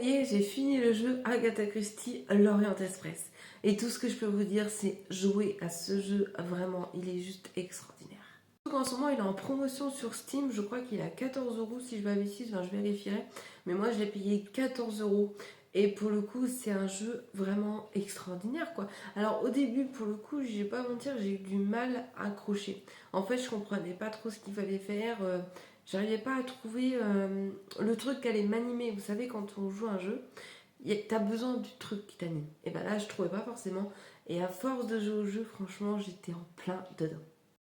Et j'ai fini le jeu Agatha Christie L'Orient Express. Et tout ce que je peux vous dire, c'est jouer à ce jeu. Vraiment, il est juste extraordinaire. En ce moment, il est en promotion sur Steam. Je crois qu'il est à 14 euros si je m'abuse, enfin, je vérifierai. Mais moi, je l'ai payé 14 euros. Et pour le coup, c'est un jeu vraiment extraordinaire, quoi. Alors, au début, pour le coup, je vais pas mentir, j'ai eu du mal à accrocher. En fait, je comprenais pas trop ce qu'il fallait faire. J'arrivais pas à trouver le truc qui allait m'animer. Vous savez, quand on joue un jeu, t'as besoin du truc qui t'anime. Et ben là, je trouvais pas forcément. Et à force de jouer au jeu, franchement, j'étais en plein dedans.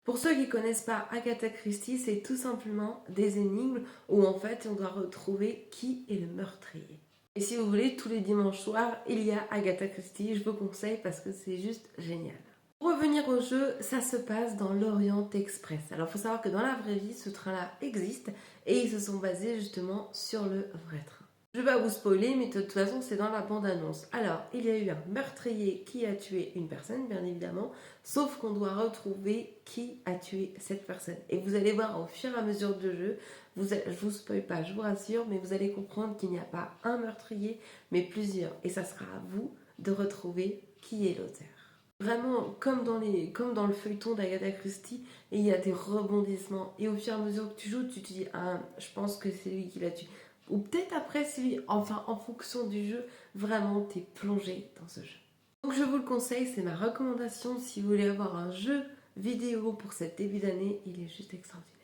Pour ceux qui ne connaissent pas Agatha Christie, c'est tout simplement des énigmes où en fait on doit retrouver qui est le meurtrier. Et si vous voulez, tous les dimanches soirs, il y a Agatha Christie, je vous conseille parce que c'est juste génial. Pour revenir au jeu, ça se passe dans l'Orient Express. Alors il faut savoir que dans la vraie vie, ce train-là existe et ils se sont basés justement sur le vrai train. Je ne vais pas vous spoiler, mais de toute façon, c'est dans la bande-annonce. Alors, il y a eu un meurtrier qui a tué une personne, bien évidemment, sauf qu'on doit retrouver qui a tué cette personne. Et vous allez voir au fur et à mesure du jeu, je ne vous spoil pas, je vous rassure, mais vous allez comprendre qu'il n'y a pas un meurtrier, mais plusieurs. Et ça sera à vous de retrouver qui est l'auteur. Vraiment, comme dans le feuilleton d'Agatha Christie, et il y a des rebondissements. Et au fur et à mesure que tu joues, tu te dis, ah, je pense que c'est lui qui l'a tué. Ou peut-être après, c'est lui. Enfin, en fonction du jeu, vraiment, t'es plongé dans ce jeu. Donc je vous le conseille, c'est ma recommandation. Si vous voulez avoir un jeu vidéo pour cette début d'année, il est juste extraordinaire.